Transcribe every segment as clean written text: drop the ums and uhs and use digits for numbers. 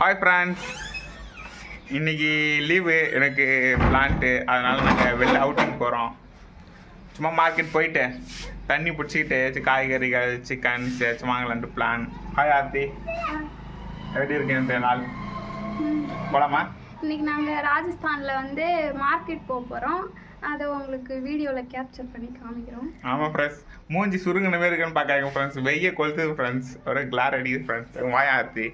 Hi friends, இன்றைக்கி leave எனக்கு plant. அதனால் நாங்கள் வெளில அவுட்டிங் போகிறோம். சும்மா மார்க்கெட் போயிட்டு தண்ணி பிடிச்சிக்கிட்டு காய்கறிகள் சிக்கன்ஸ் ஏதாச்சும் வாங்கலான்ட்டு பிளான். ஹாய் ஆர்த்தி, எப்படி இருக்கேன் நாள்? போகலாமா? இன்றைக்கி நாங்கள் ராஜஸ்தானில் மார்க்கெட் போக போகிறோம். அதை உங்களுக்கு வீடியோவில் கேப்சர் பண்ணி காமிக்கிறோம். ஆமாம் ஃப்ரெண்ட்ஸ், மூஞ்சி சுருங்கின மாரி இருக்குன்னு பார்க்காங்க ஃப்ரெண்ட்ஸ். வெய்ய கொளுத்துது ஃப்ரெண்ட்ஸ், ஒரு கிளார் அடிக்குது ஃப்ரெண்ட்ஸ். வாயா ஆர்த்தி,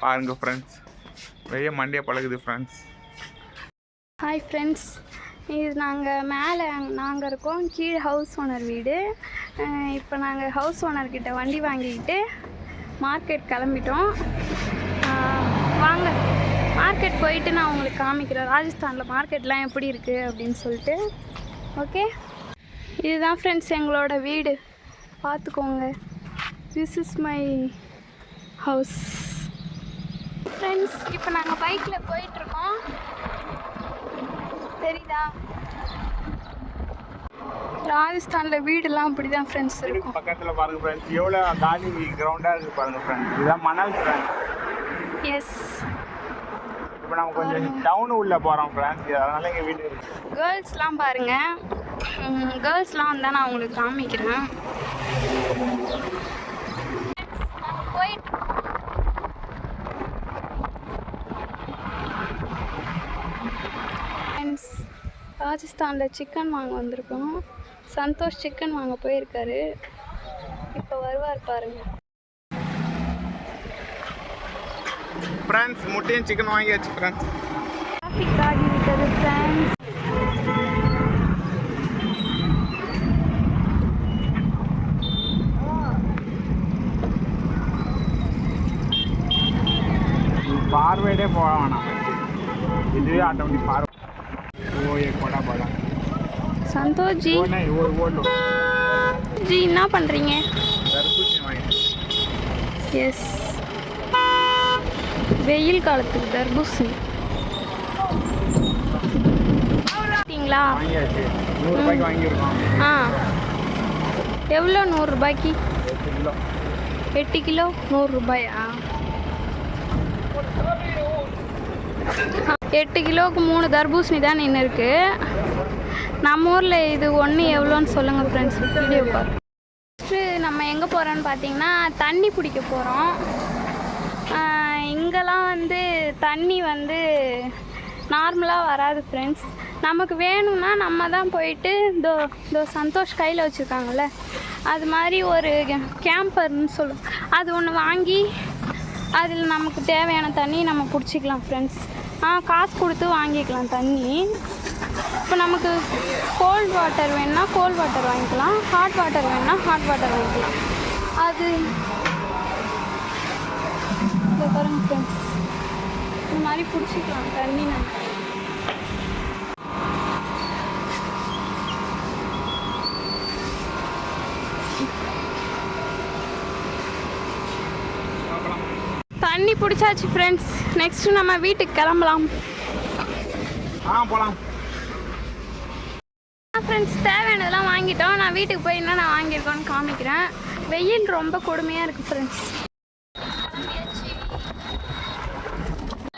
பாருங்க ஃப்ரெண்ட்ஸ், வெய்ய மண்டியை பழகுது ஃப்ரெண்ட்ஸ். ஹாய் ஃப்ரெண்ட்ஸ், இது நாங்கள் இருக்கோம், கீழே ஹவுஸ் ஓனர் வீடு. இப்போ நாங்கள் ஹவுஸ் ஓனர்கிட்ட வண்டி வாங்கிக்கிட்டு மார்க்கெட் கிளம்பிட்டோம். வாங்க மார்க்கெட் போயிட்டு நான் உங்களுக்கு காமிக்கிறேன் ராஜஸ்தானில் மார்க்கெட்லாம் எப்படி இருக்குது அப்படின்னு சொல்லிட்டு. ஓகே, இதுதான் ஃப்ரெண்ட்ஸ் எங்களோட வீடு, பார்த்துக்கோங்க. This is my house friends. இப்போ நாங்கள் பைக்கில் போயிட்டுருக்கோம், தெரியுதா? ராஜஸ்தானில் வீடுலாம் அப்படி தான் ஃப்ரெண்ட்ஸ் இருக்கும். பக்கத்தில் பாருங்கள் ஃப்ரெண்ட்ஸ், எவ்வளோ காலி கிரவுண்டாக இருக்குது பாருங்கள் ஃப்ரெண்ட்ஸ். இதுதான் மணல் ஃப்ரெண்ட்ஸ். எஸ், இப்போ நம்ம கொஞ்சம் டவுனு உள்ளே போகிறோம் ஃப்ரெண்ட்ஸ், அதனால எங்கள் வீடு இருக்குது. கேர்ள்ஸ்லாம் பாருங்கள், கேர்ள்ஸ்லாம் வந்தால் நான் உங்களுக்கு காமிக்கிறேன். போயிட்டு ஃப்ரெண்ட்ஸ், ராஜஸ்தானில் சிக்கன் வாங்க வந்திருக்கோம். சந்தோஷ் சிக்கன் வாங்க போயிருக்காரு, இப்போ வருவார் பாருங்க. ஃப்ரெண்ட்ஸ், முட்டையும் சிக்கன் வாங்கியாச்சு ஃப்ரெண்ட்ஸ். டிராஃபிக் ஆகி விட்டது ஃப்ரெண்ட்ஸ். ஃபார்வேர்டே போக வேணாம், இதுவே ஆட்டோமேட்டிக் ஃபார்வர்ட். போடா சந்தோஷ் ஜி, ஜி என்ன பண்ணுறீங்க? எஸ், வெயில் காலத்துக்கு தர்பூசணி பார்த்தீங்களா? ஆ, எவ்வளோ? 100 ரூபாய்க்கு 8 கிலோ 100 ரூபாயா? 8 கிலோவுக்கு 3 தர்பூசணி தான் நின்று இருக்கு. நம்ம ஊரில் இது ஒன்று எவ்வளோன்னு சொல்லுங்கள் ஃப்ரெண்ட்ஸ், வீடியோ பார்த்து. ஃபஸ்ட்டு நம்ம எங்கே போகிறோன்னு பார்த்தீங்கன்னா தண்ணி பிடிக்க போகிறோம். இங்கெல்லாம் தண்ணி நார்மலாக வராது ஃப்ரெண்ட்ஸ். நமக்கு வேணும்னா நம்ம தான் போயிட்டு இதோ சந்தோஷ் கையில் வச்சுருக்காங்கல்ல, அது மாதிரி ஒரு கேம்பர்னு சொல்லுவோம், அது ஒன்று வாங்கி அதில் நமக்கு தேவையான தண்ணி நம்ம பிடிச்சிக்கலாம் ஃப்ரெண்ட்ஸ். காசு கொடுத்து வாங்கிக்கலாம் தண்ணி. இப்போ நமக்கு கோல்ட் வாட்டர் வேணுன்னா கோல்ட் வாட்டர் வாங்கிக்கலாம், ஹாட் வாட்டர் வேணுன்னா ஹாட் வாட்டர் வாங்கிக்கலாம். அது பாருங்க ஃப்ரெண்ட்ஸ், இந்த மாதிரி பிடிச்சிக்கலாம் தண்ணி. தண்ணி பிடிச்சாச்சு ஃப்ரெண்ட்ஸ், நெக்ஸ்ட்டு நம்ம வீட்டுக்கு கிளம்பலாம். போகலாம் ஃப்ரெண்ட்ஸ். தேவையானதெல்லாம் வாங்கிட்டோம். நான் வீட்டுக்கு போய் என்ன நான் வாங்கியிருக்கோன்னு காமிக்கிறேன். வெயில் ரொம்ப கொடுமையாக இருக்குது ஃப்ரெண்ட்ஸ்.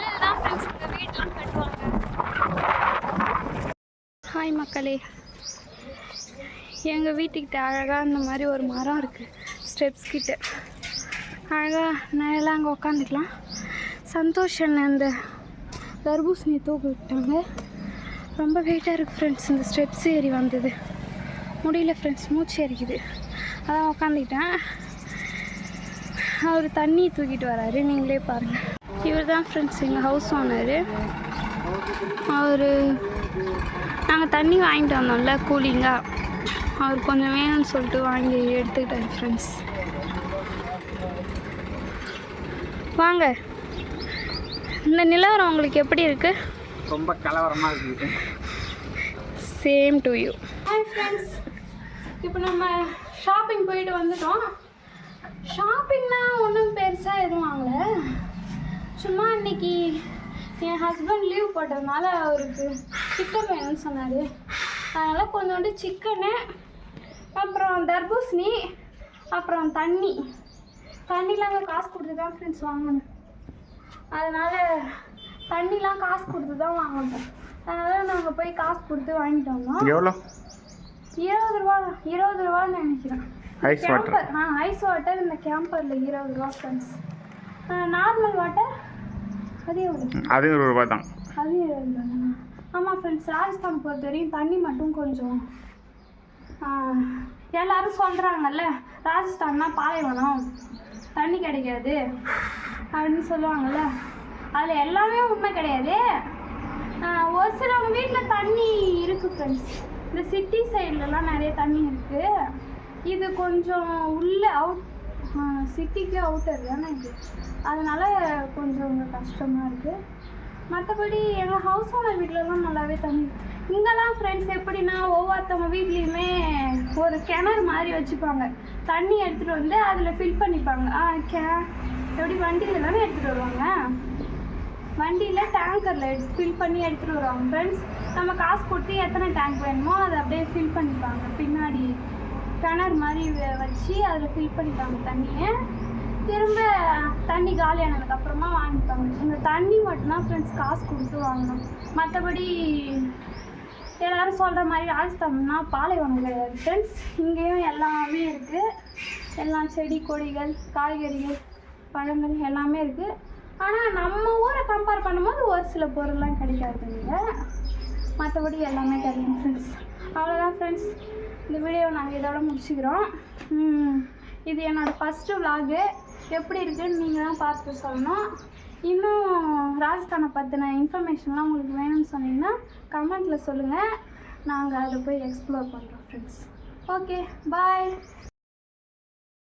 இதுதான் ஃப்ரெண்ட்ஸ் இந்த வீட்டெலாம் கட்டுவாங்க. ஹாய் மக்களே, எங்கள் வீட்டுக்கிட்ட அழகாக இந்த மாதிரி ஒரு மரம் இருக்குது, ஸ்டெப்ஸ் கிட்ட அழகாக நேரெல்லாம் அங்கே உட்காந்துக்கலாம். சந்தோஷம் இந்த தர்பூசணியை தூக்கி விட்டாங்க, ரொம்ப வெயிட்டாக இருக்குது ஃப்ரெண்ட்ஸ். இந்த ஸ்டெப்ஸ் ஏறி வந்தது முடியல ஃப்ரெண்ட்ஸ், மூச்சு ஏறிக்குது. அதான் உட்காந்துக்கிட்டேன். அவர் தண்ணி தூக்கிட்டு வராரு, நீங்களே பாருங்கள். இவர் தான் ஃப்ரெண்ட்ஸ் எங்கள் ஹவுஸ் ஓனரு. நாங்கள் தண்ணி வாங்கிட்டு வந்தோம்ல கூலிங்காக, அவர் கொஞ்சம் வேணும்னு சொல்லிட்டு வாங்கி எடுத்துக்கிட்டார் ஃப்ரெண்ட்ஸ். வாங்க, இந்த நிலவரம் உங்களுக்கு எப்படி இருக்குது? ரொம்ப கலவரமாக இருக்குது. Same to you. Hi friends, இப்போ நம்ம ஷாப்பிங் போயிட்டு வந்துட்டோம். ஷாப்பிங்னா ஒன்றும் பெருசாக எதுவும் வாங்கலை, சும்மா இன்றைக்கி என் ஹஸ்பண்ட் லீவ் போட்டதுனால அவருக்கு சிக்கன் வேணும்னு சொன்னார். அதனால் கொஞ்சோண்டு சிக்கனு, அப்புறம் தர்பூசணி, அப்புறம் தண்ணி தண்ணிலாம் அங்கே காசு கொடுத்து தான் ஃப்ரெண்ட்ஸ் வாங்கணும். அதனால் தண்ணிலாம் காசு கொடுத்து தான் வாங்கணும். அதனால் நாங்கள் போய் காசு கொடுத்து வாங்கிட்டு வந்தோம். எவ்வளோ? 20 ரூபான்னு நினைக்கிறேன். Ice water. ஐஸ் வாட்டர் இந்த கேம்பரில் 20 ரூபா ஃப்ரெண்ட்ஸ். நார்மல் வாட்டர் அது எவ்வளோ? அது 20 ரூபா தான். அது 20 ரூபா. ஆமாம் ஃப்ரெண்ட்ஸ், ராஜஸ்தான் பொறுத்த வரையும் தண்ணி மட்டும் கொஞ்சம் எல்லோரும் சொல்கிறாங்கல்ல, ராஜஸ்தான்னா பாலைவனம், தண்ணி கிடைக்காது அப்படின்னு சொல்லுவாங்கள்ல. அதில் எல்லாமே உண்மை கிடையாது. ஒரு சிலவங்க வீட்டில் தண்ணி இருக்குது ஃப்ரெண்ட்ஸ். இந்த சிட்டி சைட்லலாம் நிறைய தண்ணி இருக்குது. இது கொஞ்சம் உள்ள சிட்டிக்கு அவுட்டர் தானே இது, அதனால் கொஞ்சம் கஷ்டமாக இருக்குது. மற்றபடி எங்கள் ஹவுஸ் ஓனர் வீட்டிலலாம் நல்லாவே தண்ணி. இங்கெல்லாம் ஃப்ரெண்ட்ஸ் எப்படின்னா ஒவ்வொருத்தவங்க வீட்லேயுமே ஒரு கிணறு மாதிரி வச்சுப்பாங்க. தண்ணி எடுத்துகிட்டு வந்து அதில் ஃபில் பண்ணிப்பாங்க. எப்படி வண்டியில் தானே எடுத்துகிட்டு வருவாங்க, வண்டியில் டேங்கரில் ஃபில் பண்ணி எடுத்துகிட்டு வருவாங்க ஃப்ரெண்ட்ஸ். நம்ம காசு கொடுத்து எத்தனை டேங்க் வேணுமோ அதை அப்படியே ஃபில் பண்ணிப்பாங்க. பின்னாடி கிணறு மாதிரி வச்சு அதில் ஃபில் பண்ணிப்பாங்க தண்ணியை. திரும்ப தண்ணி காலியானதுக்கப்புறமா வாங்கிப்பாங்க. இந்த தண்ணி மட்டும்தான் ஃப்ரெண்ட்ஸ் காசு கொடுத்து வாங்கணும். மற்றபடி எல்லோரும் சொல்கிற மாதிரி ராஜஸ்தான்னா பாலைவனம் கிடையாது ஃப்ரெண்ட்ஸ். இங்கேயும் எல்லாமே இருக்குது. எல்லாம் செடி கொடிகள், காய்கறிகள், பழங்கள் எல்லாமே இருக்குது. ஆனால் நம்ம ஊரை கம்பேர் பண்ணும்போது ஒரு சில பொருள்லாம் கிடைக்காதுங்க. மற்றபடி எல்லாமே கிடைக்கும் ஃப்ரெண்ட்ஸ். அவ்வளோதான் ஃப்ரெண்ட்ஸ், இந்த வீடியோவை நாங்கள் இதோட முடிச்சுக்கிறோம். இது என்னோடய ஃபஸ்ட்டு விலாகு. எப்படி இருக்குதுன்னு நீங்கள் தான் பார்த்து சொல்லணும். இன்னும் ராஜஸ்தானை பற்றின இன்ஃபர்மேஷன்லாம் உங்களுக்கு வேணும்னு சொன்னீங்கன்னா கமெண்ட்டில் சொல்லுங்கள். நாங்கள் அதை போய் எக்ஸ்ப்ளோர் பண்ணுறோம் ஃப்ரெண்ட்ஸ். ஓகே, பாய்.